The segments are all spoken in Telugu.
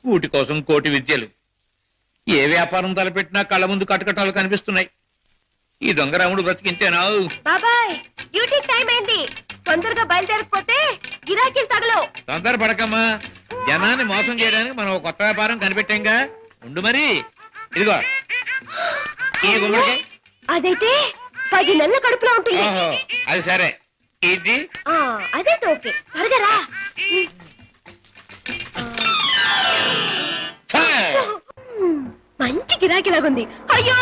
కూటి కోసం కోటి విద్యలు. ఏ వ్యాపారం తలపెట్టినా కళ్ళ ముందు కటకటాలు కనిపిస్తున్నాయి. ఈ దొంగరాముడు బ్రతికింతేనా? బాబాయ్ డ్యూటీ టైం అయింది, తొందరగా బయలుదేరకపోతే గిరాకీలు తగలవు. తొందర పడకమ్మా, జనాన్ని మోసం చేయడానికి మనం ఒక కొత్త వ్యాపారం కనిపెట్టాంగా. ఉండు మరి, ఇదిగో ఈ గుమ్మడికాయ. అదైతే 10 నెలల కడుపులో ఉంటుంది. ఓహో, అది సరే. ఇది అదైతే ఓకే, త్వరగా రా. మంచి గిరాకీలాగుంది. అయ్యో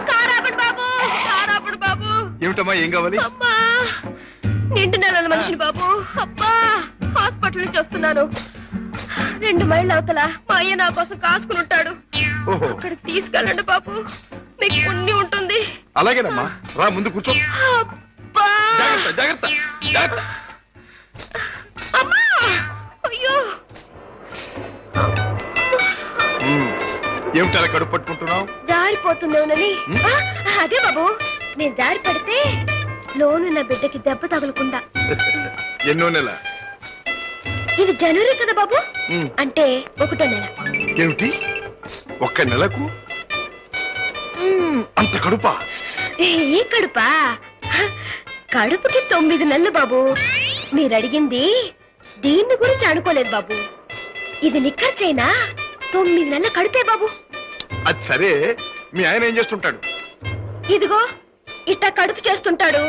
కారాపడు బాబు, కారాపడు బాబు. ఏమిటమ్మా, ఏం కావాలి? అబ్బా నిండు నెలల మనిషిని బాబు. అబ్బా హాస్పిటల్ నుంచి వస్తున్నాను. 2 మైళ్ళ అవతల మా అయ్య నా కోసం కాసుకుని ఉంటాడు. అక్కడ తీసుకెళ్ళండి బాబు, మీకు పుణ్యం ఉంటుంది. అలాగేనమ్మా, రా ముందు కూర్చో. అబ్బా జాగ్రత్త జాగ్రత్త జాగ్రత్త. అమ్మా అయ్యో. ఏమిటి అలా కడుపు పట్టుకుంటున్నావు? జారిపోతుందేమోనని. అదే బాబు, నేను జారి పడితే లోను నా బిడ్డకి దెబ్బ తగలకుండా. ఎన్నో నెల? ఇది జనవరి కదా బాబు, అంటే 1వ నెల. ఏమిటి 1 నెలకు అంత కడుపా? ఏ కడుపా, కడుపుకి 9 నెలలు బాబు. మీరు అడిగింది దీన్ని గురించి అనుకోలేదు బాబు. ఇది నిక్కర్చైనా 9 నెలల కడుపే బాబు. అది సరే, మీ ఆయన ఏం చేస్తుంటాడు? ఇదిగో ఇట్టా కడుపు చేస్తుంటాడు,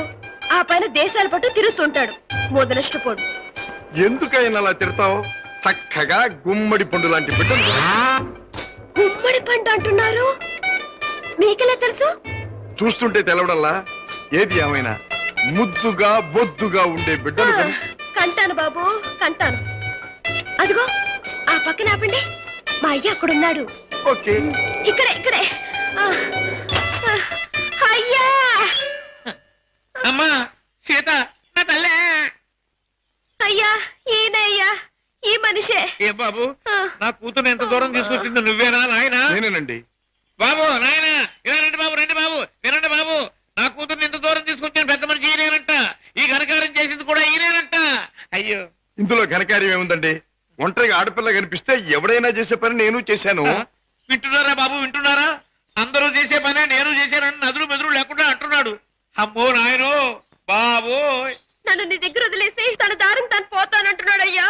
ఆ పైన దేశాల పట్టు తిరుగుతుంటాడు. మొదలష్టపోడు. ఎందుకైనా అలా తిడతావు? చక్కగా గుమ్మడి పండు లాంటి బిడ్డలు. గుమ్మడి పండు అంటున్నారు, మీకెలా తెలుసు? చూస్తుంటే తెలవడంలా. ఏది ఏమైనా ముద్దుగా బొద్దుగా ఉండే బిడ్డలు కంటాను బాబు, కంటాను. అదిగో ఆ పక్కన ఆపండి, మా అయ్య అక్కడున్నాడు. ఓకే, ఇక్కడే ఇక్కడే. అయ్యా అమ్మా సీత, నా తల్లే. అయ్యా ఈయనయ్యా, ఈ మనిషే. ఏ బాబు, నా కూతురు ఎంత దూరం తీసుకొచ్చింది నువ్వేనా నాయనా? నేనేనండి. బాబు నాయనా, ఇలా రండి బాబు, రండి బాబు, వినండి బాబు. నా కూతుర్ని ఎంత దూరం తీసుకొచ్చిన పెద్ద మనిషి ఈయనేనంట. ఈ ఘనకార్యం చేసింది కూడా ఈయనేనంట. అయ్యో, ఇందులో ఘనకార్యం ఏముందండి? ఒంటరిగా ఆడపిల్ల కనిపిస్తే ఎవడైనా చేసే పని నేను చేశాను. వింటున్నారా బాబు, వింటున్నారా? అందరూ చేసే పనే నేను చేశానని నదులు మెదురు లేకుండా అంటున్నాడు. అమ్మో నాయనో బాబు. నన్ను నీ దగ్గర వదిలేసి తన దారిని తను పోతానంటున్నాడు. అయ్యా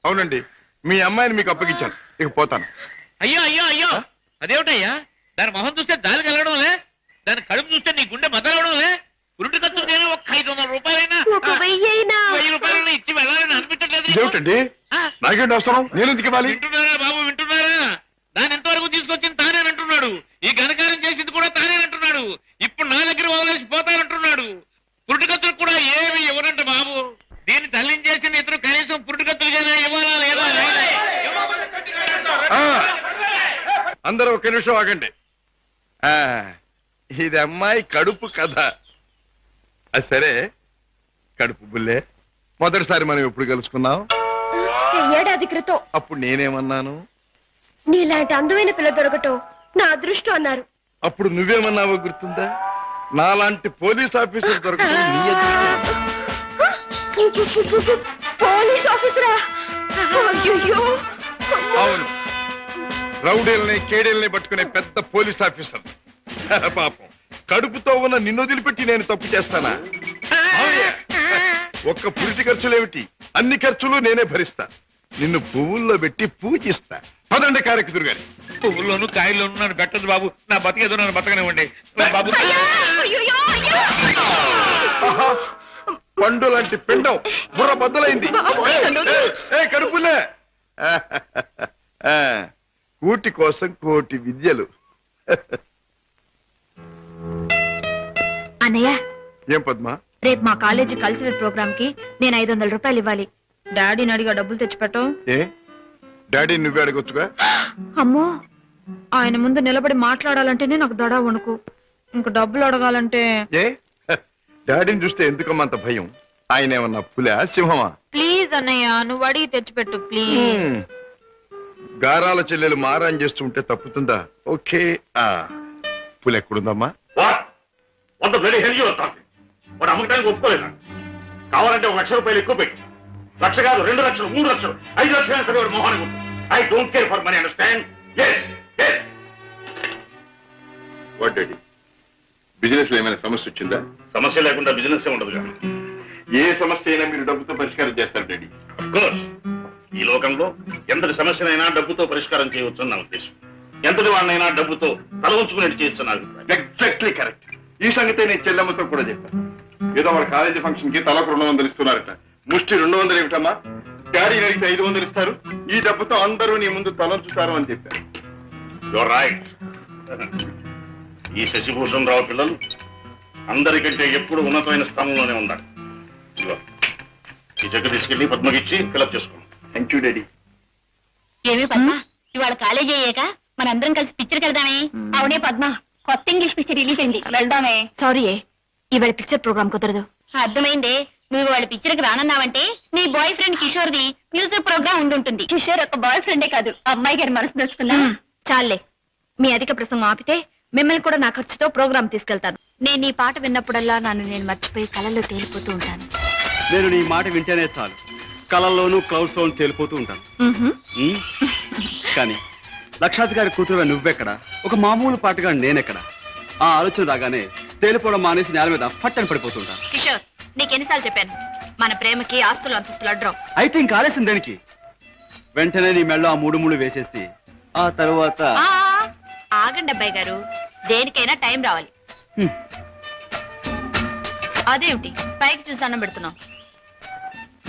అవునండి, మీ అమ్మాయిని మీకు అప్పగించాను, ఇక పోతాను. అయ్యో అయ్యో అయ్యో, అదేమిటయ్యా? దాని మొహం చూస్తే దారి కలగడంలే, దాని కడుపు చూస్తే నీ గుండె మదలవడంలే. ఉరుటి ఖర్చు నేను ఒక 500 రూపాయలైనా, 1000 రూపాయలైనా ఇచ్చి వెళ్ళాలని అనిపించట్లేదు. ఏమిటండి, నాకేంటి అవసరం? నేను ఎందుకు ఇవ్వాలి? వింటున్నారా బాబు, వింటున్నారా? దాని ఎంతవరకు తీసుకొచ్చింది తానేనంటున్నాడు. ఈ ఘనకార్యం చేసింది కూడా తానేనంటున్నాడు. ఇప్పుడు నా దగ్గర వదిలేసి పోతానంటున్నాడు. పురుటికత్తులు కూడా ఏమి ఇవ్వనంట బాబు. దీన్ని తల్లించేసిన ఇతరు కనీసం పురుటికత్తులుగానే ఇవ్వాలా లేదా? అందరూ ఒక నిమిషం ఆగండి. ఇది అమ్మాయి కడుపు కథ. అది సరే, కడుపు బుల్లే, మొదటిసారి మనం ఎప్పుడు కలుసుకున్నాం? 1 ఏడాది క్రితం. అప్పుడు నేనేమన్నాను? నీలాంటి అందమైన పిల్ల దొరకటం నా అదృష్టం అన్నారు. అప్పుడు నువ్వేమన్నావో గుర్తుందా? నాలాంటి పోలీస్ ఆఫీసర్ దొరకటం నీ అదృష్టం. పోలీస్ ఆఫీసరా? అయ్యో. అవును, రౌడీల్ని కేడీల్ని పట్టుకునే పెద్ద పోలీస్ ఆఫీసర్. పాపం, కడుపుతో ఉన్న నిన్ను వదిలిపెట్టి నేను తప్పు చేస్తానా? ఒక్క పురిటి ఖర్చులేమిటి, అన్ని ఖర్చులు నేనే భరిస్తా. నిన్ను పువ్వుల్లో పెట్టి పూజిస్తా. పదండి కారెక్కుదురు గారి. పువ్వుల్లోనూ కాయల్లోనూ నన్ను పెట్టదు బాబు. నా బతికేదో నన్ను బతకనివ్వండి బాబు. పండు లాంటి పిండం బుర్ర బద్దలైంది. కడుపులే. కూటి కోసం కోటి విద్యలు. అన్నయ్య, ఏం పద్మా? రేపు మా కాలేజీ కల్చరల్ ప్రోగ్రామ్ కి నేను 500 రూపాయలు ఇవ్వాలి. డాడీని అడిగా డబ్బులు తెచ్చిపెట్టం. ఏ, డాడీ నువ్వే అడగొచ్చుగా. అమ్మో, ఆయన ముందు నిలబడి మాట్లాడాలంటేనే నాకు దడ వణుకు. ఇంక డబ్బులు అడగాలంటే. ఏ, డాడీని చూస్తే ఎందుకమ్మా అంత భయం? ఆయన ఏమన్నా పులా సింహమా? ప్లీజ్ అన్నయ్య, నువ్వు అడిగి తెచ్చిపెట్టు ప్లీజ్. గారాల చెల్లెలు మారాన్ చేస్తూ ఉంటే తప్పుతుందా? ఓకే. పులి ఎక్కడుందమ్మా? వాడు అమ్మకానికి ఒప్పుకోలేదు. కావాలంటే 1 లక్ష రూపాయలు ఎక్కువ పెట్టి, 1 లక్ష కాదు, 2 లక్షలు, 3 లక్షలు, 5 లక్షలు సరే వాడు మొహానికి. I don't care for money, understand? What daddy, business లో ఏమైనా సమస్య వచ్చిందా? సమస్య లేకుండా బిజినెస్ ఉండదు కదా. ఏ సమస్య అయినా మీరు డబ్బుతో పరిష్కారం చేస్తారు డాడీ. అఫ్ కోర్స్, ఈ లోకంలో ఎంతటి సమస్యనైనా డబ్బుతో పరిష్కారం చేయవచ్చు నా ఉద్దేశం. ఎంతటి వాడినైనా డబ్బుతో తల ఉంచుకునేట్టు చేయొచ్చు నా అభిప్రాయం. Exactly correct. ఈ సంగతే నేను చెల్లెమ్మతో కూడా చెప్పాను. ఏదో వాళ్ళ కాలేజీ ఫంక్షన్ కి తలకు 200 ఇస్తున్నారట. ముష్టి 200 ఏమిటమ్మా, డాడీ అడిగితే 500 ఇస్తారు. ఈ డబ్బుతో అందరూ నీ ముందు తలంచుతారు అని చెప్పారు. Your right. ఈ శశిభూషణ్ రావు పిల్లలు అందరికంటే ఎప్పుడు ఉన్నతమైన స్థానంలోనే ఉన్నారు. ఇదిగో, ఈ చెక్ తీసుకెళ్లి పద్మకిచ్చి ఫిలప్ చేసుకోండి. Thank you daddy. ఏమి పద్మ, ఇవాళ కాలేజీ అయ్యాక మనందరం కలిసి పిక్చర్కి వెళ్దామే? అవునే పద్మ, కొత్త ఇంగ్లీష్ పిక్చర్ రిలీజ్ అయింది, వెళ్దామే. సారీ ఇవాళ పిక్చర్ ప్రోగ్రామ్ కుదరదు. అర్థమైందే, నువ్వు వాళ్ళ పిక్చర్కి రానన్నావంటే నీ బాయ్ ఫ్రెండ్ కిషోర్ ది మ్యూజిక్ ప్రోగ్రామ్ ఉండుంటుంది. కిషోర్ ఒక బాయ్ ఫ్రెండే కాదు, అమ్మాయి గారి మనసు దోచుకున్నా. చాలే, మీ అధిక ప్రసంగం ఆపితే మిమ్మల్ని కూడా నా ఖర్చుతో ప్రోగ్రామ్ తీసుకెళ్తాను. నేను ఈ పాట విన్నప్పుడల్లా నన్ను నేను మర్చిపోయి కళల్లో తేలిపోతూ ఉంటాను. నేను నీ మాట వింటేనే చాలు, కళల్లోనూ క్లౌడ్స్ లోను తేలిపోతూ ఉంటాను. కానీ లక్షాధికారి కూతురుగా నువ్వెక్కడ, ఒక మామూలు పాటగా నేనెక్కడ? ఆ ఆలోచన రాగానే తేలిపోవడం మానేసి నేల మీద ఫట్టని పడిపోతుంటాను. కిషోర్, నీకెన్నిసార్లు చెప్పాను మన ప్రేమకి ఆస్తులు అంతస్తులు అడ్డం. అయితే ఇంక ఆలస్యం దేనికి? వెంటనే నీ మెళ్ళో ఆ 3 ముళ్ళు వేసేసి ఆ తరువాత ఆగండి అబ్బాయి గారు, దేనికైనా టైం రావాలి. అదేమిటి పైకి చూసి దండం పెడుతున్నాం?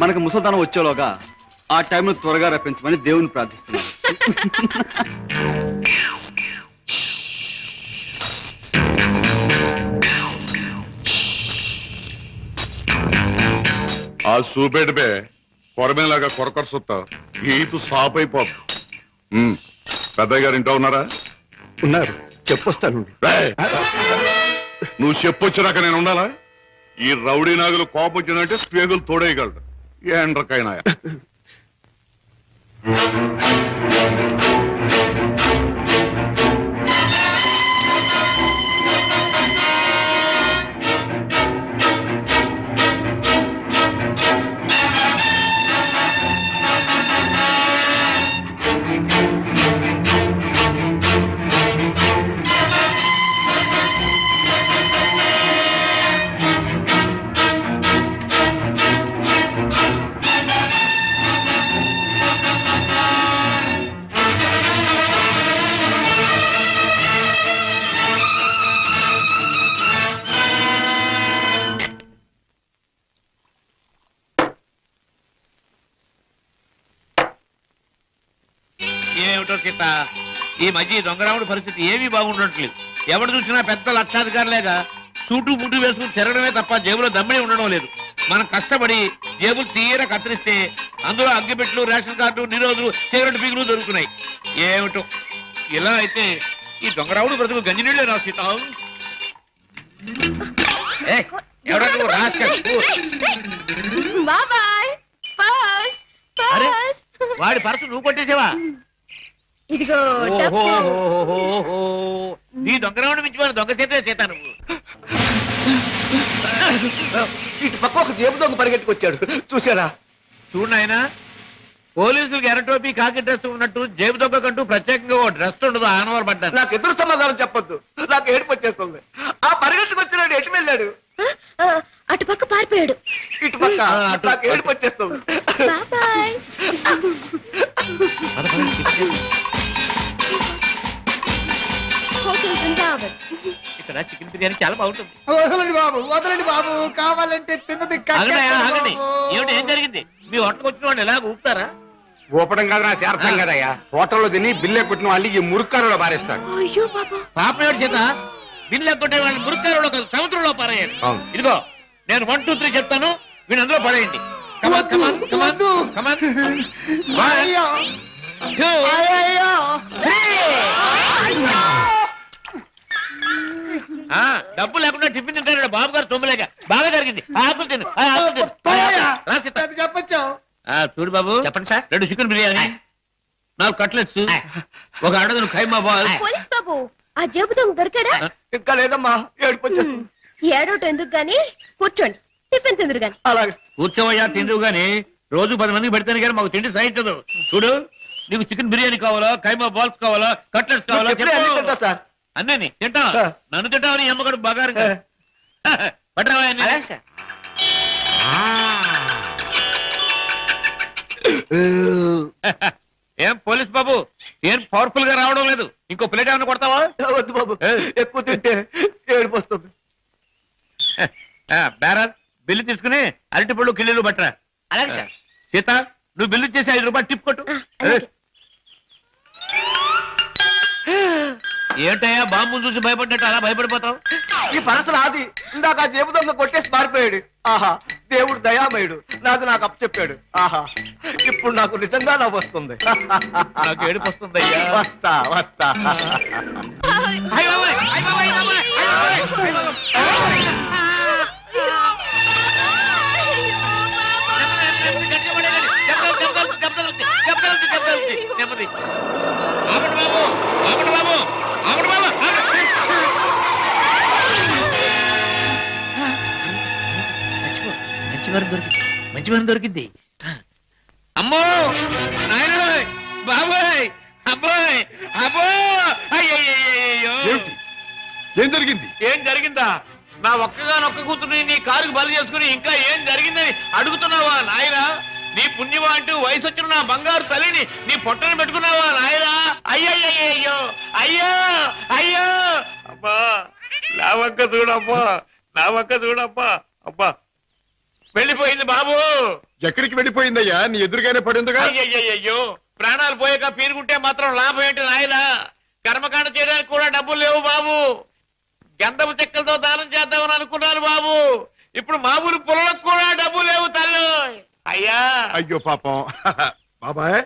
మనకు ముసల్దానం వచ్చేలోగా ఆ టైంను త్వరగా రప్పించమని దేవుని ప్రార్థిస్తున్నాను. ఆ సూపేటపే కొరమేలాగా కొరకొర సుత్తా ఈపు సాప్ అయిపోదు. పెద్దయ్య గారు ఇంట్లో ఉన్నారా? ఉన్నారు, చెప్పొస్తాను. రేయ్, నువ్వు చెప్పొచ్చినాక నేను ఉండాలా? ఈ రౌడీ నాగులు కోపం వచ్చిందంటే స్పేగులు తోడేయగలడు. ఏండ్రకైనా ఏమిటో సీత, ఈ మధ్య ఈ దొంగరాముడి పరిస్థితి ఏమీ బాగుండట్లేదు. ఎవడు చూసినా పెద్ద లక్షాధికారులేగా సూటు బూటు వేసుకుని తిరగడమే తప్ప జేబులో దమ్మిడి ఉండడం లేదు. మనం కష్టపడి జేబులు తీర కత్తిరిస్తే అందులో అగ్గిపెట్లు, రేషన్ కార్డు, నిరోధులు, సిగరెట్ పీకులు దొరుకుతున్నాయి. ఏమిటో ఇలా అయితే ఈ దొంగరాముడు బ్రతుకు గంజినీళ్ళే రా సీత. ఎవడా నువ్వు? బాబాయ్, అరే, వాడి పర్సు నువ్వు కొట్టేసావా? ఇదిగో ఓహో, నీ దొంగరాముడు మించిపోయిన దొంగ చేతే చేత నువ్వు. ఇటు పక్క ఒక జేబు దొంగ పరిగెట్టుకొచ్చాడు, చూసారా? చూడు నాయనా, పోలీసులకు ఎర్రటోపీ కాకి డ్రెస్ ఉన్నట్టు జేబు దొంగకంటూ ప్రత్యేకంగా ఓ డ్రెస్ ఉండదు. ఆనవారు పడ్డాను. నాకు ఎదురు సమాధానం చెప్పొద్దు, నాకు ఏడుపు వచ్చేస్తుంది. ఆ పరిగెట్టుకొచ్చినాడు ఎటు వెళ్ళాడు? అటు పక్క పారిపోయాడు. ఇటు పక్క నాకు ఏడుపు వచ్చేస్తుంది. బాబాయ్. హోటల్ బృందావన్. ఇక్కడ చికెన్ బిర్యానీ చాలా బాగుంటుంది. వదలండి బాబు, కావాలంటే తిన్నది ఆగండి, ఏమిటి, ఏం జరిగింది? మీ హోటల్కి వచ్చిన వాళ్ళు ఎలా ఊపుతారా? ఊపడం కాదు, నా అర్థం కదయ్యా. హోటల్లో తిని బిల్లే కొట్టిన వాళ్ళు ఈ మురుక్కారులో పారేస్తారు. అయ్యో బాబా. పాపం ఏమిటి చేత? బిల్లు కొట్టే వాళ్ళని మురుక్కారులో కాదు, సముద్రంలో పారేయండి. అవును. ఇదిగో నేను 1, 2, 3 చెప్తాను, వీళ్ళు అందులో పడేయండి. Come on, come on, come on, come on. 1, 2, 3. డబ్బు లేకుండా టిఫిన్ తింటాడు బాబు గారు. తొమ్మిలేక బాగా జరిగింది. ఆకులు తిను, ఆకులు తిను. చెప్పచ్చు. చూడు బాబు, చెప్పండి సార్. 2 చికెన్ బిర్యానీ, 4 కట్లెట్స్, ఒక అడగను ఖైమా బాల్. పోలీస్ బాబు, ఆ జేబు దొంగ దొరికాడా? ఇంకా లేదమ్మా, ఏడుపు వచ్చేస్తుంది. ఏడోటి ఎందుకు గాని, కూర్చోండి, టిఫిన్ తిందురు గాని. అలాగే కూర్చోవయ్యా, తిందువు గాని. రోజు 10 మందికి పెడితేనే కానీ మాకు తిండి సహించదు. చూడు, నీకు చికెన్ బిర్యానీ కావాలా, కైమా బాల్స్ కావాలా, కట్లెట్స్ కావాలా? చెప్పు. సార్ అన్నీ తింటా. నన్ను తింటావని అమ్మగారు బాగా పట్టరావా అన్నీ? సార్ ఏం పోలీస్ బాబు, ఏం పవర్ఫుల్ గా రావడం లేదు? ఇంకో ప్లేట్ ఏమైనా కొడతావా? వద్దు బాబు, ఎక్కువ తింటే ఏడుపు వస్తుంది. బేరర్ బిల్లు తీసుకుని అరటిపళ్ళు కిళ్ళీలు పట్టరా. అలాగే సార్. సీత, నువ్వు బిల్లు చేసి 5 రూపాయలు టిప్ కొట్టు. ఏంటయ్యా బాంబు చూసి భయపడ్డట్టు అలా భయపడిపోతావు? ఈ పనసలు ఆది ఇందాక ఆ జేబు దొంగ కొట్టేసి మారిపోయాడు. ఆహా, దేవుడు దయామయుడు, నాది నాకు అప్పచెప్పాడు. ఆహా, ఇప్పుడు నాకు నిజంగా నవ్వు వస్తుంది. నాకు ఏడుపు వస్తుందయ్యా. వస్తా వస్తా. అయ్య బాబోయ్, అయ్య బాబోయ్, అయ్య బాబోయ్, అయ్య బాబోయ్, అయ్య బాబోయ్. నెమ్మది. ఆపండి బాబు, ఆపండి బాబు, ఆపండి బాబు. మంచివారం దొరికింది. అమ్మో నాయన, బాబాయ్, అబ్బాయ్, అబ్బో, అయ్యో. ఏమిటి? ఏం జరిగింది? ఏం జరిగిందా? నా ఒక్కగానొక్క కూతుర్ని నీ కారుకు బలి చేసుకుని ఇంకా ఏం జరిగిందని అడుగుతున్నావా నాయనా? నీ పుణ్యమా అంటూ వయసు వచ్చిన నా బంగారు తల్లిని నీ పొట్టను పెట్టుకున్నావా నాయనా? అయ్యయ్యో, అయ్యో, అయ్యో. అబ్బా, నా వంక చూడమ్మా, నా వంక చూడమ్మా. అబ్బా, వెళ్ళిపోయింది బాబు. ఎక్కడికి వెళ్ళిపోయిందయ్యా? నీ ఎదురుగానే పడిందిగా. అయ్యయ్యో, ప్రాణాలు పోయాక పీనుకుంటే మాత్రం లాభం ఏంటి నాయనా? కర్మకాండ చేయడానికి కూడా డబ్బులు లేవు బాబు. గంధపు చెక్కలతో దానం చేద్దామని అనుకున్నాను బాబు. ఇప్పుడు మామూలు పొలంలో కూడా డబ్బు లేవు తల్లు. అయ్యా, అయ్యో పాపం. బాబాయ్,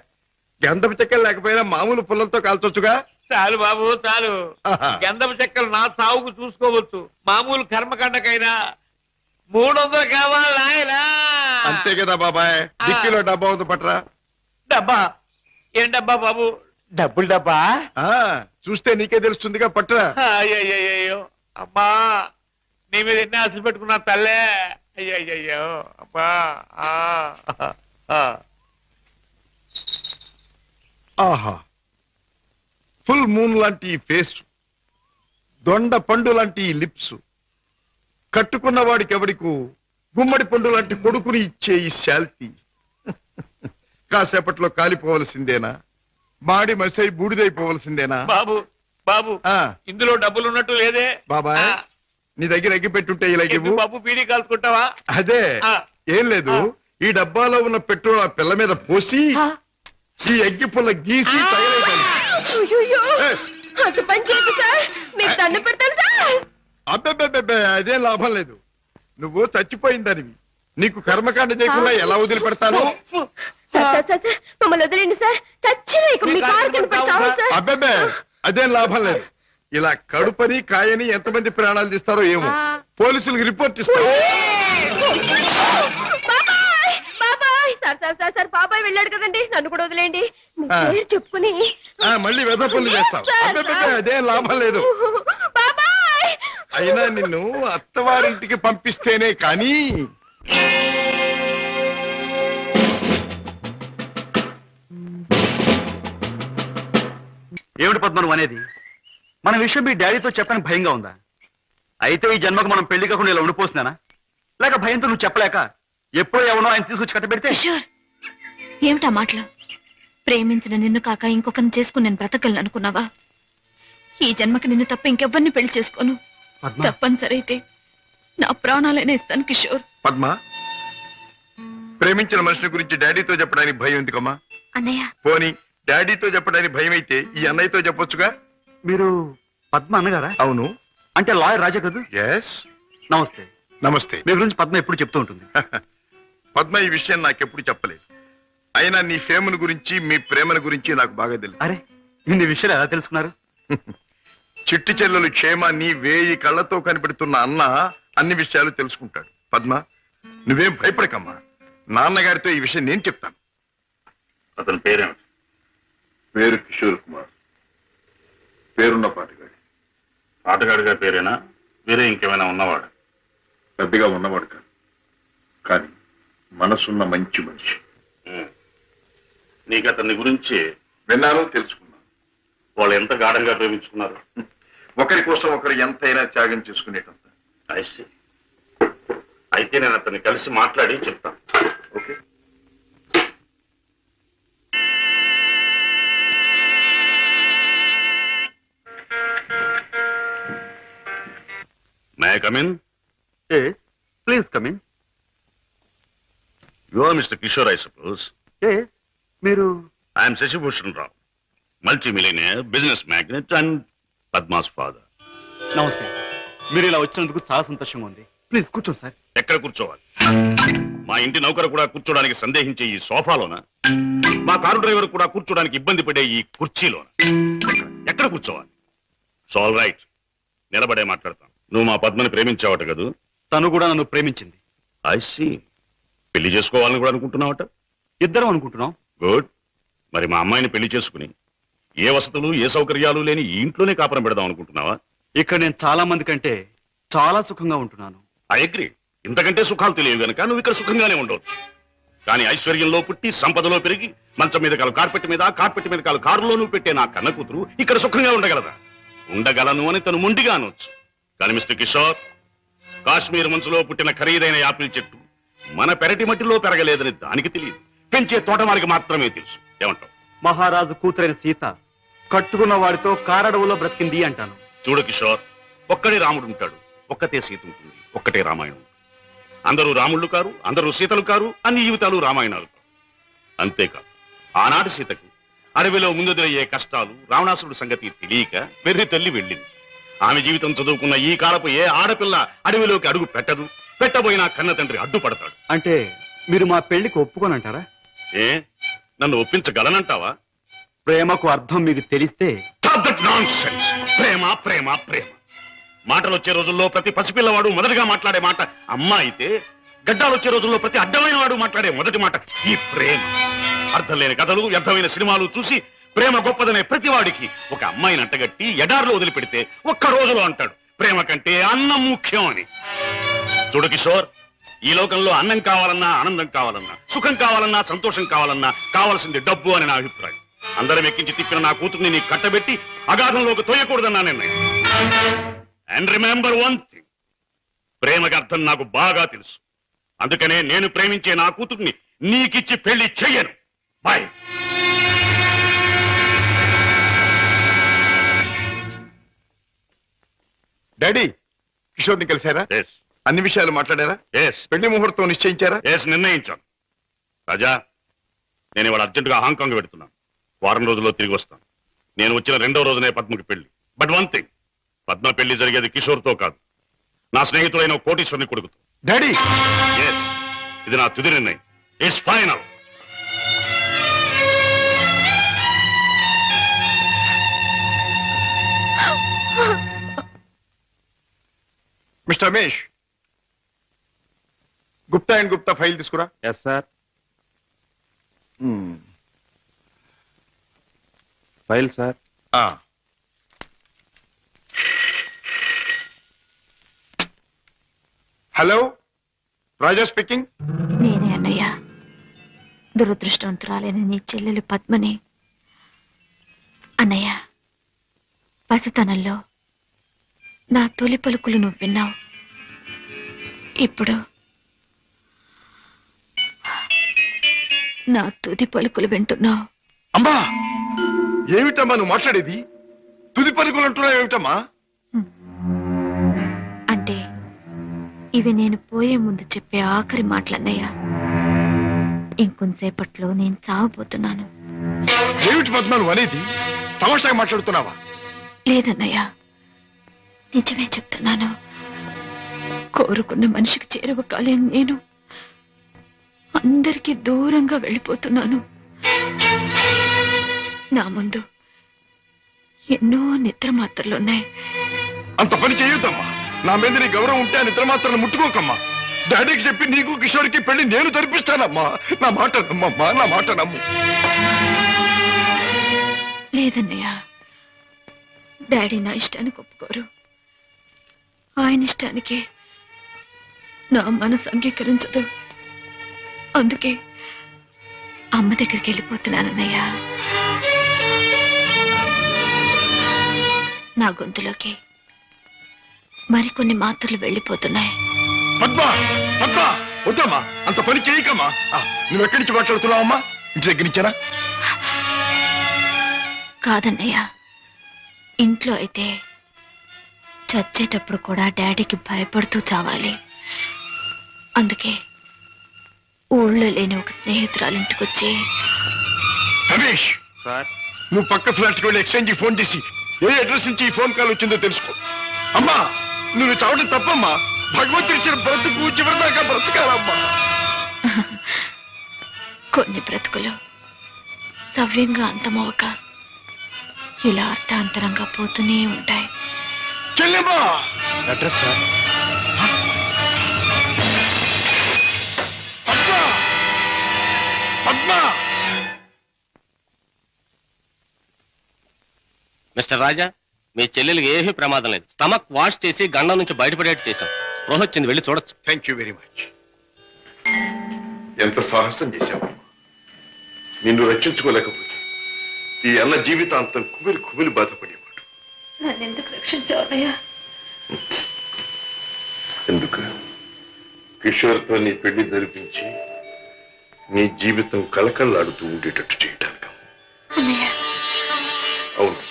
గంధపు చెక్కలు లేకపోయినా మామూలు పుల్లలతో కాల్చొచ్చుగా. చాలు బాబు, చాలు. ఆహా. గంధపు చెక్కలు నా సాగుకు చూసుకోవచ్చు. మామూలు కర్మకాండకైనా 300 కావాలి నాయనా. అంతే కదా బాబాయ్. డిక్కీలో డబ్బా ఉంది, పట్రా. డబ్బా? ఏం డబ్బా బాబు? డబ్బులు డబ్బా? ఆ, చూస్తే నీకే తెలుస్తుందిగా, పట్రా. అయ్యయ్యో, అమ్మా, నీ మీద ఎన్ని ఆశలు పెట్టుకున్నా తల్లే. అయ్యయ్యో, అమ్మా. ఆహా, ఫుల్ మూన్ లాంటి ఈ ఫేస్, దొండ పండు లాంటి ఈ లిప్స్, కట్టుకున్న వాడికి ఎవడికు గుమ్మడి పండు లాంటి కొడుకుని ఇచ్చే ఈ శాల్తీ కాసేపట్లో కాలిపోవలసిందేనా? మాడి మసై బూడిదైపోవలసిందేనా? బాబు, బాబు, ఆ, ఇందులో డబ్బులు ఉన్నట్టు లేదే. బాబాయ్, ఆ, నీ దగ్గర ఎగ్గి పెట్టుంటే ఇలాగే ఎందుకు బాబు బీడీ కాల్చుకుంటావా? అదే. ఆ. ఏం లేదు, ఈ డబ్బాలో ఉన్న పెట్రోల్ ఆ పిల్ల మీద పోసి ఈ ఎగ్గి పుల్ల గీసి తయారైంది. అయ్యయ్యో, అంత పని చేయదు సార్, మీకు దండ పెడతాను సార్. అబ్బెబ్బెబ్బెబ్బే, అదేం లాభం లేదు. నువ్వు చచ్చిపోయిందనివి, నీకు కర్మకాండ చేయకుండా ఎలా వదిలిపెడతాను? సార్, మమ్మల్ని వదిలేండి సార్. చచ్చిన ఇక మీ కారు కింద పడి చావు సార్. అబ్బెబ్బే, అదేం లాభం లేదు. ఇలా కడుపని కాయని ఎంతమంది ప్రాణాలు తీస్తారో ఏమో. పోలీసులకు రిపోర్ట్ ఇస్తారు. బాబాయ్, బాబాయ్, సార్ బాబాయ్ వెళ్ళాడు కదండి, నన్ను కూడా వదిలేండి. మీ పేరు చెప్పుకుని మళ్ళీ వెధ పనులు చేస్తావు. సార్, అబ్బెబ్బే, అదేం లాభం లేదు. బాబాయ్. అయినా నిన్ను అత్తవారింటికి పంపిస్తేనే కానీ. ఏమిటి పద్మను అనేది? మన విషయం మీ డాడీతో చెప్పని భయంగా ఉందా? అయితే ఈ జన్మకు మనం పెళ్లి కాకుండా ఇలా ఉండిపోతున్నానా? లేక భయంతో నువ్వు చెప్పలేక ఎప్పుడో ఎవనో ఆయన తీసుకొచ్చి కట్టబెడితే? కిషోర్, ఏమిటా మాటలు? ప్రేమించిన నిన్ను కాక ఇంకొకరిని చేసుకుని నేను బ్రతకలను అనుకున్నావా? ఈ జన్మకి నిన్ను తప్ప ఇంకెవ్వరిని పెళ్లి చేసుకోను. తప్పనిసరి అయితే నా ప్రాణాలైనా ఇస్తాను కిషోర్. పద్మ, ప్రేమించిన మనిషి గురించి డాడీతో చెప్పడానికి భయం ఎందుకమ్మా? అన్నయ్య, పోనీ డాడీతో చెప్పడానికి భయం అయితే ఈ అన్నయ్యతో చెప్పొచ్చుగా. మీరు పద్మ అన్నగారా? అవును. అంటే లాయర్ రాజా కదూ? ఎస్. నమస్తే. నమస్తే. మీ గురించి పద్మ ఎప్పుడు చెప్తూ ఉంటుంది. పద్మ ఈ విషయం నాకెప్పుడు చెప్పలేదు. అయినా నీ ఫేమను గురించి, మీ ప్రేమను గురించి నాకు బాగా తెలుసు. అరే, ఇన్ని విషయాలు ఎలా తెలుసుకున్నారు? చిట్టి చెల్లెలు క్షేమాన్ని 1000 కళ్ళతో కనిపెడుతున్న అన్న అన్ని విషయాలు తెలుసుకుంటాడు. పద్మ, నువ్వేం భయపడకమ్మా. నాన్నగారితో ఈ విషయం నేను చెప్తాను. అతని పేరేమిటి? పేరు కిషోర్ కుమార్. పేరున్న పాటగాడి. ఆటగాడిగా పేరేనా? వేరే ఇంకేమైనా ఉన్నవాడు? పెద్దగా ఉన్నవాడు కాదు, కానీ మనసున్న మంచి మనిషి. నీకు అతని గురించి విన్నాను, తెలుసుకున్నాను. వాళ్ళు ఎంత గాఢంగా ప్రేమించుకున్నారు. ఒకరి కోసం ఒకరు ఎంతైనా త్యాగం చేసుకునేటంత. అయితే నేను అతన్ని కలిసి మాట్లాడి చెప్తాను. Okay. May I come in? Please come in. You are mister Kishore, I suppose. మీరు? I'm Shashibhushan Rao, multi millionaire, business magnate and Padma's father. నమస్తే. మీరు ఇలా వచ్చినందుకు చాలా సంతోషంగా ఉంది. ప్లీజ్ కూర్చోండి సార్. ఎక్కడ కూర్చోవాలి? మా ఇంటి నౌకరు కూడా కూర్చోడానికి సందేహించే ఈ సోఫాలోనా? మా కారు డ్రైవర్ కూడా కూర్చోడానికి ఇబ్బంది పడే ఈ కుర్చీలోనా? ఎక్కడ కూర్చోవాలి? ఆల్ రైట్, నిలబడే మాట్లాడతాం. నువ్వు మా పద్మని ప్రేమించావట కదూ? తను కూడా నన్ను ప్రేమించింది. I see. పెళ్లి చేసుకోవాలని కూడా అనుకుంటున్నావట? ఇద్దరం అనుకుంటున్నాం. గుడ్. మరి మా అమ్మాయిని పెళ్లి చేసుకుని ఏ వసతులు ఏ సౌకర్యాలు లేని ఈ ఇంట్లోనే కాపురం పెడదాం అనుకుంటున్నావా? ఇక్కడ నేను చాలా మంది కంటే చాలా సుఖంగా ఉంటున్నాను. I agree. ఇంతకంటే సుఖాలు తెలియవు గనక నువ్వు ఇక్కడ సుఖంగానే ఉండవచ్చు. కానీ ఐశ్వర్యంలో పుట్టి సంపదలో పెరిగి మంచం మీద కాలు కార్పెట్ మీద, కార్పెట్ మీద కాలు కారులోనూ పెట్టే నా కన్న కూతురు ఇక్కడ సుఖంగా ఉండగలదా? ఉండగలను అని తను మొండిగా అనొచ్చు. కానీ మిస్టర్ కిషోర్, కాశ్మీర్ మంచులో పుట్టిన ఖరీదైన యాపిల్ చెట్టు మన పెరటి మట్టిలో పెరగలేదని దానికి తెలియదు, పెంచే తోటమాలికి మాత్రమే తెలుసు. ఏమంటావు? మహారాజు కూతురైన సీత కట్టుకున్న వాడితో కారడవులో బ్రతికింది అంటాను. చూడు కిషోర్, ఒక్కడే రాముడు ఉంటాడు, ఒక్కతే సీత ఉంటుంది, ఒక్కటే రామాయణం. అందరూ రాముళ్ళు కారు, అందరూ సీతలు కారు, అన్ని జీవితాలు రామాయణాలు కారు. అంతేకాదు, ఆనాటి సీతకు అడవిలో ముందెదురయ్యే కష్టాలు, రావణాసురుడి సంగతి తెలియక వెర్రి తల్లి వెళ్ళింది. ఆమె జీవితం చదువుకున్న ఈ కాలపు ఏ ఆడపిల్ల అడవిలోకి అడుగు పెట్టదు. పెట్టబోయినా కన్న తండ్రి అడ్డుపడతాడు. అంటే మీరు మా పెళ్లికి ఒప్పుకోనంటారా? ఏ, నన్ను ఒప్పించగలనంటావా? ప్రేమకు అర్థం మీకు తెలిస్తే. ప్రేమ ప్రేమ ప్రేమ మాటలు వచ్చే రోజుల్లో ప్రతి పసిపిల్లవాడు మొదటిగా మాట్లాడే మాట అమ్మ అయితే, గడ్డాలు వచ్చే రోజుల్లో ప్రతి అడ్డమైన వాడు మాట్లాడే మొదటి మాట ఈ ప్రేమ. అర్థం లేని కథలు, వ్యర్థమైన సినిమాలు చూసి ప్రేమ గొప్పదనే ప్రతివాడికి ఒక అమ్మాయిని అంటగట్టి ఎడారిలో వదిలిపెడితే ఒక్క రోజులో అంటాడు ప్రేమ కంటే అన్నం ముఖ్యం అని. చూడు కిషోర్, ఈ లోకంలో అన్నం కావాలన్నా, ఆనందం కావాలన్నా, సుఖం కావాలన్నా, సంతోషం కావాలన్నా కావాల్సింది డబ్బు అని నా అభిప్రాయం. అందరం ఎక్కించి తిప్పిన నా కూతుర్ని నీకు కట్టబెట్టి అగాధంలోకి తోయకూడదన్నా నిర్ణయం. అండ్ రిమెంబర్ వన్ థింగ్, ప్రేమకి అర్థం నాకు బాగా తెలుసు. అందుకనే నేను ప్రేమించే నా కూతుర్ని నీకిచ్చి పెళ్లి చెయ్యను. బాయ్. డాడీ, కిషోర్ని కలిశారా? అన్ని విషయాలు మాట్లాడారా? పెళ్లి ముహూర్తం నిశ్చయించారా? నిర్ణయించాను. రాజా, నేను ఇవాళ అర్జెంటుగా హాంకాంగ్ పెడుతున్నాను. వారం రోజుల్లో తిరిగి వస్తాను. నేను వచ్చిన 2వ రోజునే పద్మకి పెళ్లి. బట్ వన్ థింగ్, పద్మ పెళ్లి జరిగేది కిషోర్తో కాదు, నా స్నేహితుడైన కోటీశ్వరుని కొడుకుతో. డాడీ, ఇది నా తుది నిర్ణయం. It's final. Mister Ramesh, Gupta and Gupta file తీసుకురా. Yes sir. File sir. Hello, Raja speaking. నేనే అన్నయ్య. దురదృష్టవంతురాలైన నీ చెల్లెలు పద్మని. అన్నయ్య, పసితనంలో నా తొలి పలుకులు నువ్వు విన్నావు. ఇప్పుడు నా తుది పలుకులు వింటున్నావు. అమ్మా, ఏమిటమ్మా నువ్వు మాట్లాడేది? తుది పలుకులు అంటున్నావు ఏమిటమ్మా? అంటే ఇవి నేను పోయే ముందు చెప్పే ఆఖరి మాటలన్నయ్య. ఇంకొంతసేపట్లో నేను చావబోతున్నాను. ఏమిటి పద్మ నువ్వు అనేది? తమాషాగా మాట్లాడుతున్నావా? లేదన్నయ్య, నిజమే చెప్తున్నాను. కోరుకున్న మనిషికి చేరువ కాలేని నేను అందరికీ దూరంగా వెళ్ళిపోతున్నాను. నా ముందు ఎన్నో నిద్ర మాత్రలున్నాయి. అంత పని చేయొద్దమ్మా. నా మీద నీ గౌరవం ఉంటే ఆ నిద్ర మాత్రం ముట్టుకోకమ్మా. డాడీకి చెప్పి నీకు కిషోర్కి పెళ్లి నేను జరిపిస్తానమ్మా. నా మాట నమ్మమ్మా, నా మాట నమ్ము. లేదన్నయ్య, డాడీ నా ఇష్టానికి ఒప్పుకోరు. ఆయన ఇష్టానికి నా మనసు అంగీకరించదు. అందుకే అమ్మ దగ్గరికి వెళ్ళిపోతున్నానన్నయ్య. నా గొంతులోకి మరికొన్ని మాత్రలు వెళ్ళిపోతున్నాయి. పద్మ పద్మ వద్దమ్మా, అంత పని చేయకమ్మా. నువ్వు ఎక్కడి నుంచి మాట్లాడుతున్నావమ్మా? ఇంటి దగ్గర నుంచేనా? కాదన్నయ్య, ఇంట్లో అయితే చచ్చేటప్పుడు కూడా డాడీకి భయపడుతూ చావాలి. అందుకే ఊళ్ళో లేని ఒక స్నేహితురాలు ఇంటికొచ్చి, రమేష్ సార్, నువ్వు పక్క ఫ్లాట్కి వెళ్ళి ఎక్స్చేంజ్ ఫోన్ చేసి ఏ అడ్రస్ నుంచి ఈ ఫోన్ కాల్ వచ్చిందో తెలుసుకో. అమ్మా, నువ్వు చావడం తప్పమ్మా. భగవంతుడి ఇచ్చిన బ్రతుకు చివరిదాకా బ్రతకాలమ్మా. కొన్ని బ్రతుకులు సవ్యంగా అంతమవక ఇలా అర్థాంతరంగా పోతూనే ఉంటాయి. చెల్లెమ్మా, address sir. Padma Padma mister Raja, మీ చెల్లెలికి ఏమీ ప్రమాదం లేదు. స్టమక్ వాష్ చేసి గండం నుంచి బయటపడేట్టు చేశాం. స్పృహ వచ్చింది, వెళ్ళి చూడొచ్చు. Thank you very much. ఎంత సాహసం చేశావు. నిన్ను రక్షించుకోలేకపోతే ఈ అన్న జీవితాంతం కుమిలి కుమిలి బాధపడేవాడు. నన్నెందుకు రక్షించావయ్యా? ఎందుకు? కిషోర్తో నీ పెళ్లి జరిపించి నీ జీవితం కలకల్లాడుతూ ఉండేటట్టు చేయటానికి. అవును,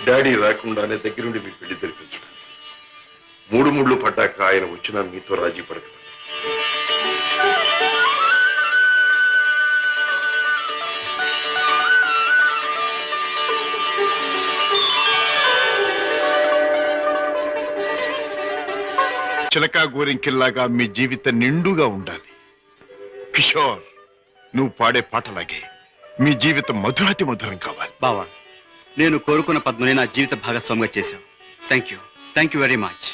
డాడీ రాకుండానే దగ్గరుండి మీ పెళ్లి జరిపించడం. మూడు ముళ్ళు పడ్డాక ఆయన వచ్చినా మీతో రాజీ పడదు. చిలకా గోరింకిల్లాగా మీ జీవితం నిండుగా ఉండాలి. కిషోర్, నువ్వు పాడే పాటలాగే మీ జీవితం మధురాతి మధురం కావాలి. బావా, నేను కోరుకున్న పద్మని నా జీవిత భాగస్వామిగా చేశావు. Thank you very much.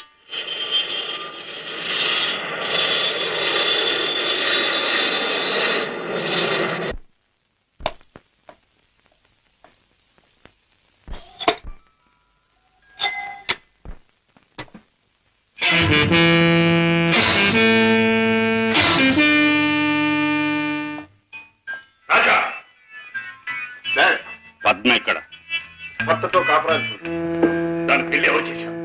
Raja, sir, Padma ఇక్కడ. భర్తతో కాపురాలు దాని పెళ్లి ఎవరు చేశావు?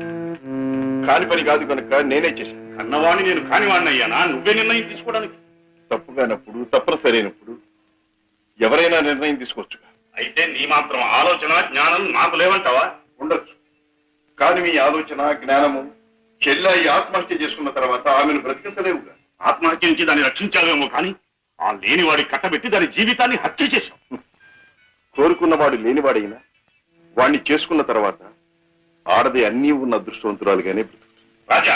కాని పని కాదు కనుక నేనే చేశాను. కన్నవాణ్ణి నేను కానివాణ్ణి అయ్యానా? నువ్వే నిర్ణయం తీసుకోవడానికి. తప్పుగానప్పుడు, తప్పనిసరైనప్పుడు ఎవరైనా నిర్ణయం తీసుకోవచ్చుగా. అయితే నీ మాత్రం ఆలోచన జ్ఞానం నాకు లేవంటావా? ఉండొచ్చు, కానీ మీ ఆలోచన జ్ఞానము చెల్లాయి ఆత్మహత్య చేసుకున్న తర్వాత ఆమెను బ్రతికించలేవుగా. ఆత్మహత్య నుంచి దాన్ని రక్షించావేమో కానీ ఆ లేనివాడి కట్టబెట్టి దాని జీవితాన్ని హత్య చేశావు. కోరుకున్నవాడు లేనివాడైనా వాణ్ణి చేసుకున్న తర్వాత ఆడది అన్నీ ఉన్న అదృష్టవంతురాలుగానే బ్రతుకుతుంది. రాజా,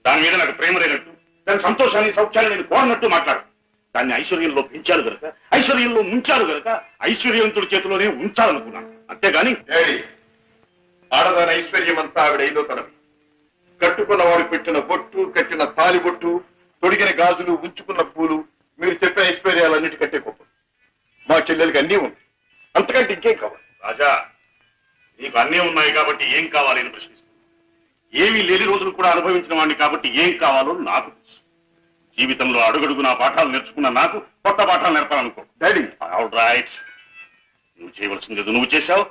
దాని మీద నాకు ప్రేమ లేనట్టు, దాని సంతోషాన్ని సౌఖ్యాన్ని నేను కోరనట్టు మాట్లాడు. దాన్ని ఐశ్వర్యంలో పెంచారు గనక, ఐశ్వర్యంలో ముంచారు గనక ఐశ్వర్యవంతుడి చేతిలోనే ఉంచాలనుకున్నాను. అంతేగాని డాడీ, ఆడదాని ఐశ్వర్యం అంతా ఆవిడైదో తనవి. కట్టుకున్నవాడు పెట్టిన బొట్టు, కట్టిన తాలి బొట్టు, తొడిగిన గాజులు, ఉంచుకున్న పూలు, మీరు చెప్పే ఐశ్వర్యాలన్నిటికంటే గొప్ప. మా చెల్లెలకి అన్నీ ఉంది, అంతకంటే ఇంకేం కావాలి? రాజా, నీకు అన్నీ ఉన్నాయి కాబట్టి ఏం కావాలి అని ప్రశ్నిస్తున్నాను. ఏమీ లేని రోజులు కూడా అనుభవించిన వాడిని కాబట్టి ఏం కావాలో నాకు తెలుసు. జీవితంలో అడుగడుగు నా పాఠాలు నేర్చుకున్న నాకు కొత్త పాఠాలు నేర్పాలనుకో. డాడీ, ఆల్ రైట్, నువ్వు చేయవలసింది ఏదో నువ్వు చేశావు,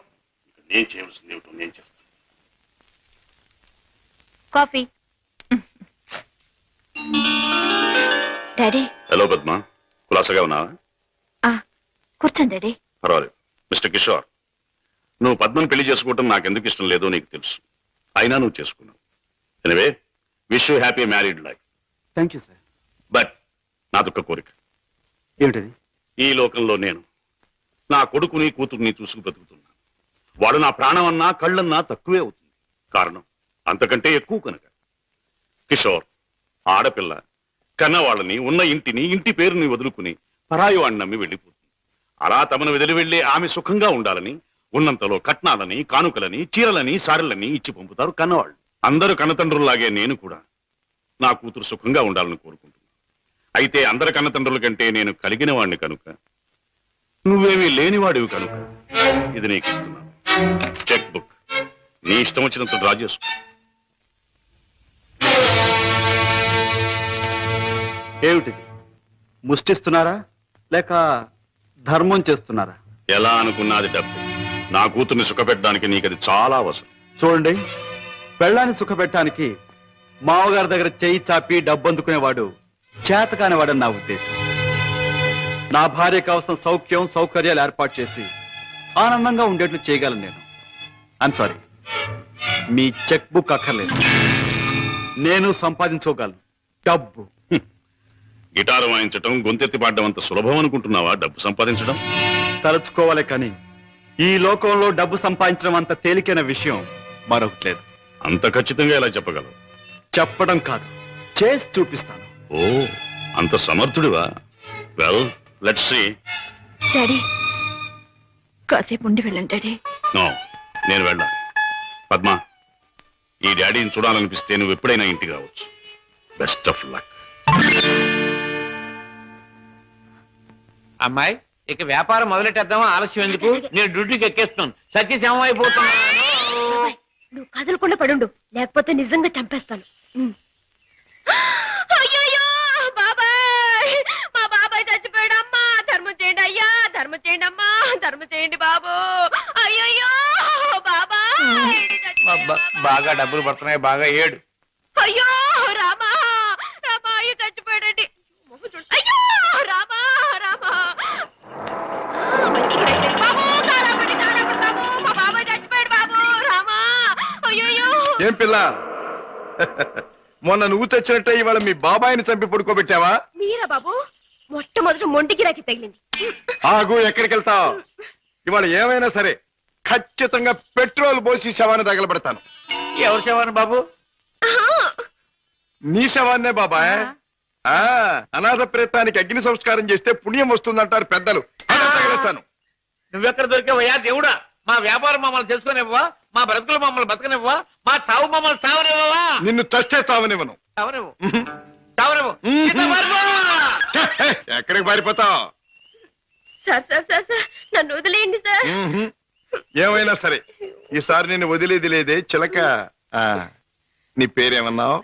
ఇక నేను చేయవలసింది ఏమిటో నేను చేస్తాను. కాఫీ. డాడీ. హలో పద్మ, కులాసగా ఉన్నావా? కూర్చోండి డాడీ. పర్వాలేదు. మిస్టర్ కిషోర్, నువ్వు పద్మను పెళ్లి చేసుకోవటం నాకు ఎందుకు ఇష్టం లేదో నీకు తెలుసు. అయినా నువ్వు చేసుకున్నావు. Anyway, wish you happy married life. Thank you sir. But నాదొక్క కోరిక. ఏమిటది? ఈ లోకంలో నేను నా కొడుకుని కూతుర్ని చూసుకు బ్రతుకుతున్నాను. వాడు నా ప్రాణం అన్నా కళ్ళన్నా తక్కువే అవుతుంది. కారణం అంతకంటే ఎక్కువ కనుక. కిషోర్, ఆడపిల్ల కన్నవాళ్ళని, ఉన్న ఇంటిని, ఇంటి పేరుని వదులుకుని పరాయి వాడిని నమ్మి వెళ్ళిపోతుంది. అలా తమను వదిలి వెళ్లే ఆమె సుఖంగా ఉండాలని ఉన్నంతలో కట్నాలని, కానుకలని, చీరలని, సారెలని ఇచ్చి పంపుతారు కన్నవాళ్ళు. అందరూ కన్నతండ్రుల్లాగే నేను కూడా నా కూతురు సుఖంగా ఉండాలని కోరుకుంటున్నాను. అయితే అందరి కన్నతండ్రుల కంటే నేను కలిగిన వాడిని కనుక, నువ్వేమీ లేనివాడివి కనుక ఇది నీకు ఇస్తున్నాను. చెక్ బుక్ నీ ఇష్టం వచ్చినంత డ్రా చేసుకో. ఏమిటిది? ముష్టిస్తున్నారా లేక ధర్మం చేస్తున్నారా? ఎలా అనుకున్నది డబ్బు. నా కూతుర్ని సుఖపెట్టడానికి నీకు అది చాలా అవసరం. చూడండి, పెళ్ళాన్ని సుఖపెట్టడానికి మామగారి దగ్గర చెయ్యి చాపి డబ్బు అందుకునేవాడు చేతకానివాడని నా ఉద్దేశం. నా భార్య కోసం సౌఖ్యం సౌకర్యాలు ఏర్పాటు చేసి ఆనందంగా ఉండేట్లు చేయగలను నేను. I'm sorry, me cheque book అక్కర్లేదు. నేను సంపాదించుకోగలను డబ్బు. గిటారు వాయించటం, గొంతెత్తి పాడడం అంత సులభం అనుకుంటున్నావా డబ్బు సంపాదించడం? తలుచుకోవాలి కానీ ఈ లోకంలో డబ్బు సంపాదించడం అంత తేలికైన విషయం మరొకటి లేదు. అంత ఖచ్చితంగా ఎలా చెప్పగలవు? చెప్పడం కాదు, చేసి చూపిస్తాను. ఓ, అంత సమర్థుడివా? Well, let's see. డాడీ, కాసేపు ఉండి వెళ్ళండి డాడీ. నో, నేను వెళ్ళాలి. పద్మ, ఈ డాడీని చూడాలనిపిస్తే నువ్వు ఎప్పుడైనా ఇంటికి రావచ్చు. Best of luck. అమ్మాయి, ఇక వ్యాపారం మొదలెట్టేద్దామా? ఆలస్యం ఎందుకు? నేను డ్యూటీకి ఎక్కేస్తున్నాను. సత్యశమం అయిపోతున్నాను. బాబాయ్, నువ్వు కదలకుండా పడుండు, లేకపోతే నిజంగా చంపేస్తాను. అయ్యయ్యో బాబాయ్, మా బాబాయ్ చచ్చిపోయాడు. అమ్మా ధర్మం చేయండి, అయ్యా ధర్మం చేయండి, అమ్మా ధర్మం చేయండి బాబు. అయ్యయ్యో బాబాయ్ బాగా డబ్బులు పడుతున్నాయి, బాగా ఏడు. అయ్యో రామా, రామా అయ్యో చచ్చిపోయాడండి. మొహం చూడు. అయ్యో రామా, రామా బాబు, కారాపడి బాబు, మా బాబాయ్ చచ్చిపోయాడు బాబు. రామా, అయ్యో. ఏం పిల్ల, మొన్న నువ్వు తెచ్చినట్టే ఇవాళ మీ బాబాయిని చంపి పడుకోబెట్టావా? మీరా బాబు? మొట్టమొదటి మొంటికి రాకి తగిలింది. ఆగు, ఎక్కడికి వెళ్తావు? ఇవాళ ఏమైనా సరే ఖచ్చితంగా పెట్రోల్ పోసి శవాన్ని తగలబెడతాను. ఎవరు శవాన్ని బాబు? నీ శవాన్నే బాబాయ్. అనాథ ప్రేతానికి అగ్ని సంస్కారం చేస్తే పుణ్యం వస్తుందంటారు పెద్దలు. అదే తగిలేస్తాను. నువ్వెక్కడ దొరికావయ్యా దేవుడా? మా వ్యాపారం మమ్మల్ని తెలుసుకునేవ్వా? మా బ్రతుకులు మమ్మల్ని బతకనివ్వా? మా చావు మమ్మల్ని చావనివ్వవా? నిన్ను చస్తే చావనివ్వను. చావనివ్వు, చావనివ్వు. ఎక్కడికి పారిపోతావు? సార్ సార్ సార్ సార్, నన్ను వదిలేయండి సార్. ఏమైనా సరే ఈసారి నేను వదిలేది లేదే చిలక. నీ పేరేమన్నావు?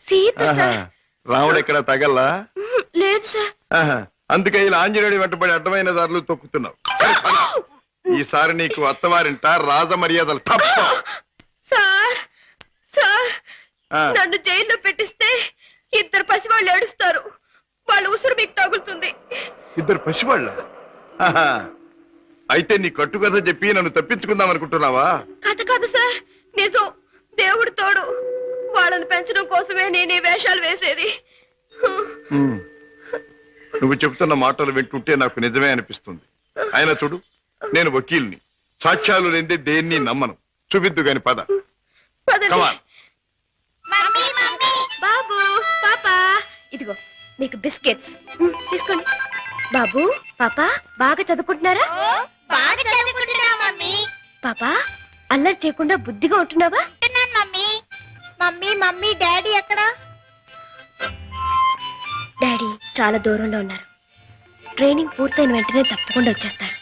సీత సార్. రాముడు ఎక్కడ తగల్లా? లేదు సార్. అందుకే ఇలా ఆంజనేయుడి వెంటబడి అడ్డమైన దారులు తొక్కుతున్నావు. ఈసారి నీకు అత్తవారింట రాజమర్యాదలు తప్ప. సార్ సార్, నన్ను జైల్లో పెట్టిస్తే ఇద్దరు పసివాళ్ళు ఏడుస్తారు. వాళ్ళ ఉసురు మీకు తగులుతుంది. ఇద్దరు పసివాళ్ళ? అయితే నీ కట్టుకథ చెప్పి నన్ను తప్పించుకుందాం అనుకుంటున్నావా? కథ కాదు సార్, నిజం. దేవుడు తోడు. వాళ్ళని పెంచడం కోసమే నేను ఈ వేషాలు వేసేది. నువ్వు చెబుతున్న మాటలు వింటుంటే నాకు నిజమే అనిపిస్తుంది. అయినా చూడు, నేను వకీల్ని, సాక్ష్యాలు లేదే దేన్ని నమ్మను. చూపిద్దు గాని పద. పదండి. బాబు, పాపా, ఇదిగో మీకు బిస్కెట్స్ తీసుకోండి. బాబు, పాపా బాగా చదువుకుంటున్నారా? పాపా, అల్లరి చేయకుండా బుద్ధిగా ఉంటున్నావా? మమ్మీ మమ్మీ డాడీ ఎక్కడా? డాడీ చాలా దూరంలో ఉన్నారు. ట్రైనింగ్ పూర్తయిన వెంటనే తప్పకుండా వచ్చేస్తారు.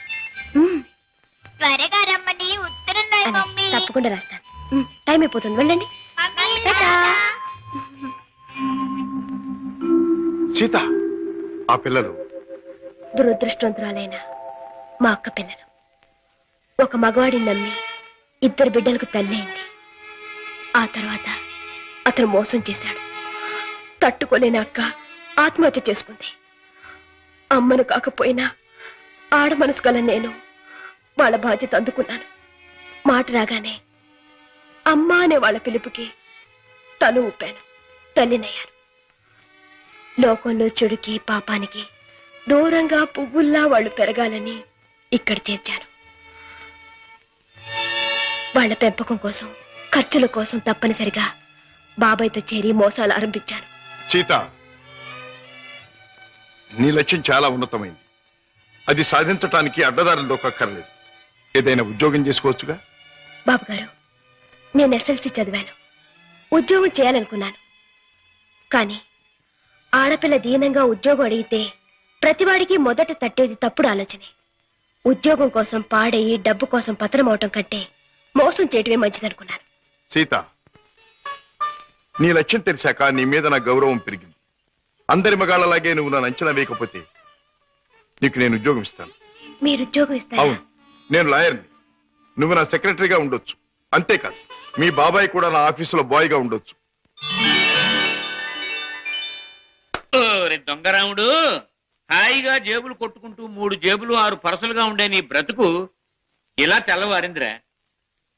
త్వరగా రమ్మని ఉత్తరం రాయి మమ్మీ. తప్పకుండా రాస్తాను. టైం అయిపోతుంది, వెళ్ళండి. సీత, ఆ పిల్లలు దురదృష్టవంతురాలైన మా అక్క పిల్లలు. ఒక మగవాడిని నమ్మి ఇద్దరు బిడ్డలకు తల్లి అయింది. ఆ తర్వాత అతను మోసం చేశాడు. తట్టుకోలేని అక్క ఆత్మహత్య చేసుకుంది. అమ్మను కాకపోయినా ఆడ మనసు గల నేను వాళ్ళ బాధ్యత అందుకున్నాను. మాట రాగానే అమ్మ అనే వాళ్ళ పిలుపుకి తను ఊపాను, తల్లినయ్యాను. లోకంలో చెడుకి పాపానికి దూరంగా పువ్వుల్లా వాళ్ళు పెరగాలని ఇక్కడ చేర్చాను. వాళ్ళ పెంపకం కోసం, ఖర్చుల కోసం తప్పనిసరిగా బాబాయ్తో చేరి మోసాలు ఆరంభించాను. సీత, నీ లక్ష్యం చాలా ఉన్నతమైంది. అది సాధించటానికి అడ్డదారులు దొక్కక్కర్లేదు. ఏదైనా ఉద్యోగం చేసుకోవచ్చుగా? బాబు గారు, నేను SLC చదివాను, ఉద్యోగం చేయాలనుకున్నాను. కానీ ఆడపిల్ల దీనంగా ఉద్యోగం అడిగితే ప్రతివాడికి మొదట తట్టేది తప్పుడు ఆలోచనే. ఉద్యోగం కోసం పాడయి డబ్బు కోసం పతనం అవటం కంటే మోసం చేయటమే మంచిదనుకున్నాను. సీత, నీ లక్ష్యం తెలిసాక నీ మీద నా గౌరవం పెరిగింది. అందరి మగాళ్ళలాగే నువ్వు నన్ను అంచనా వేయకపోతే నీకు నేను ఉద్యోగం ఇస్తాను. మీరు ఉద్యోగం ఇస్తారా? అవును, నేను లాయర్ని. నువ్వు నా సెక్రటరీగా ఉండొచ్చు, అంతేకాదు మీ బాబాయ్ కూడా నా ఆఫీసులో బాయ్ గా ఉండొచ్చు. ఓరి దొంగరాముడు, హాయిగా జేబులు కొట్టుకుంటూ 3 జేబులు 6 పరసలుగా ఉండే నీ బ్రతుకు ఇలా తెల్లవారిందిరా.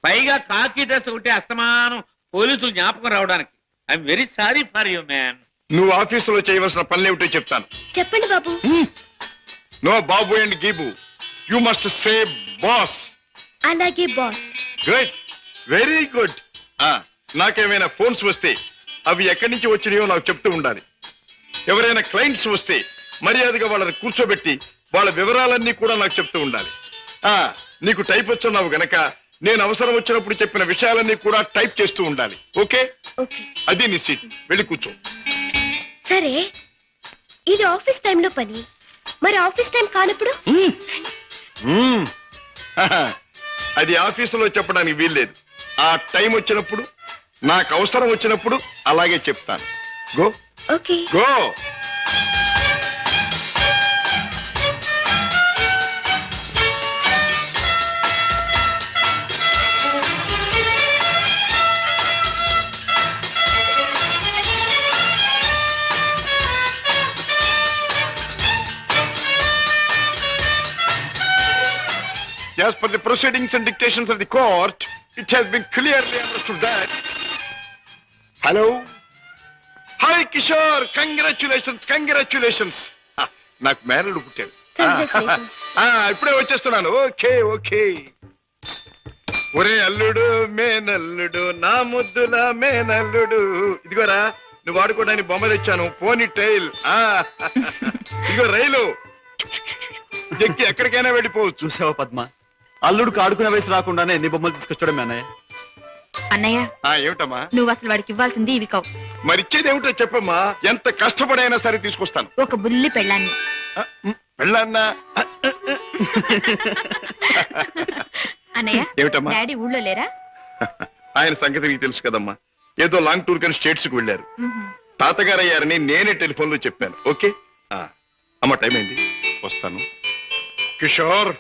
పైగా కాకి డ్రెస్ ఒకటి అస్తమానం పోలీసులు జ్ఞాపకం రావడానికి. I'm very sorry for you man. నువ్వు ఆఫీసులో చేయవలసిన పనులేమిటో చెప్తాను. చెప్పండి బాబు. నో బాబు అండ్ గీబు, యు మస్ట్ సే బాస్. అలాగే బాస్. Good, very good. నాకేమైనా ఫోన్స్ వస్తే అవి ఎక్కడి నుంచి వచ్చినాయో నాకు చెప్తూ ఉండాలి. ఎవరైనా క్లయింట్స్ వస్తే మర్యాదగా వాళ్ళని కూర్చోబెట్టి వాళ్ళ వివరాలన్నీ కూడా నాకు చెప్తూ ఉండాలి. నీకు టైప్ వచ్చున్నావు గనక నేను అవసరం వచ్చినప్పుడు చెప్పిన విషయాలన్నీ కూడా టైప్ చేస్తూ ఉండాలి. ఓకే? అది నీ సీట్, వెళ్ళి కూర్చో. సరే, ఇది ఆఫీస్ టైంలో పని, మరి ఆఫీస్ టైం కానప్పుడు? అది ఆఫీసులో చెప్పడానికి వీల్లేదు. ఆ టైం వచ్చినప్పుడు, నాకు అవసరం వచ్చినప్పుడు అలాగే చెప్తాను. Go. Okay. Go. As per the proceedings and dictations of the court, it has been clearly understood that... Hello? Hi, Kishore! Congratulations, congratulations! నాకు మేనల్లుడు పుట్టాడు. ఇప్పుడే వచ్చేస్తున్నాను. Okay okay. ఒరే అల్లుడు, మేనల్లుడు, నా ముద్దుల మేనల్లుడు, ఇదిగోరా నువ్వు ఆడుకోవడానికి బొమ్మ తెచ్చాను, పోనీ టైల్. ఇదిగో రైలు ఎక్కి ఎక్కడికైనా వెళ్ళిపోవచ్చు. చూసావా పద్మ, అల్లుడికి ఆడుకునే వయసు రాకుండానే ఎన్ని బొమ్మలు తీసుకొచ్చాడు మీ అన్నయ్య. అన్నయ్య, ఏమిటమ్మా నువ్వు అసలు వాడికి ఇవ్వాల్సింది ఇవి కావు. మరిచ్చేది ఏమిటో చెప్పమ్మా, ఎంత కష్టపడైనా సరే తీసుకొస్తాను. ఒక బుల్లి పెళ్ళాన్ని. పెళ్ళన్నా? అన్నయ్య, ఏమిటమ్మా? డాడీ ఊళ్ళో లేరా? ఆయన సంగతి నీకు తెలుసు కదమ్మా, ఏదో లాంగ్ టూర్ కానీ స్టేట్స్ కు వెళ్ళారు. తాతగారు అయ్యారని నేనే టెలిఫోన్ లో చెప్పాను. ఓకే అమ్మ, టైం అయింది, వస్తాను. కిషోర్,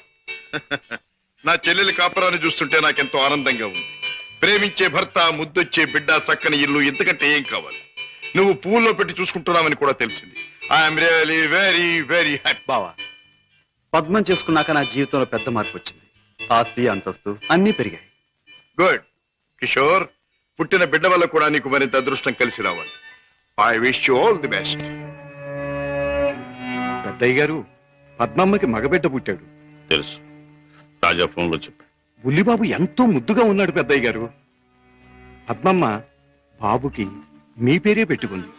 నా చెల్లెలి కాపురాన్ని చూస్తుంటే నాకెంతో ఆనందంగా ఉంది. ప్రేమించే భర్త, ముద్దొచ్చే బిడ్డ, చక్కని ఇల్లు, ఇంతకంటే ఏం కావాలి? నువ్వు పువ్వుల్లో పెట్టి చూసుకుంటున్నావని కూడా తెలిసింది. I'm really very very happy. బావా, పద్మం చేసుకున్నాక నా జీవితంలో పెద్ద మార్పు వచ్చింది. ఆస్తి, అంతస్తు అన్ని పెరిగాయి. గుడ్ కిషోర్, పుట్టిన బిడ్డ వల్ల కూడా నీకు మరింత అదృష్టం కలిసి రావాలి. I wish you all the best. పెద్దయ్య గారు, పద్మమ్మకి మగబిడ్డ పుట్టాడు. తెలుసు, రాజా ఫోన్ లో చెప్పాడు. బుల్లిబాబు ఎంతో ముద్దుగా ఉన్నాడు పెద్దయ్య గారు. పద్మమ్మ బాబుకి మీ పేరే పెట్టుకుంది.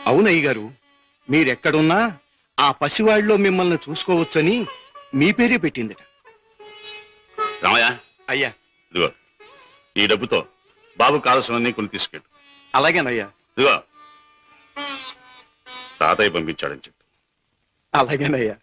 అవునయ్య గారు, మీరెక్కడున్నా ఆ పసివాడిలో మిమ్మల్ని చూసుకోవచ్చని మీ పేరే పెట్టిందిట. రామయ్య, అయ్యా, ఇదిగో ఈ డబ్బుతో బాబు కావాల్సినవన్నీ కొని తీసుకెళ్ళు. అలాగేనయ్యా. ఇదిగో తాతయ్య పంపించాడని చెప్పు. అలాగేనయ్యా.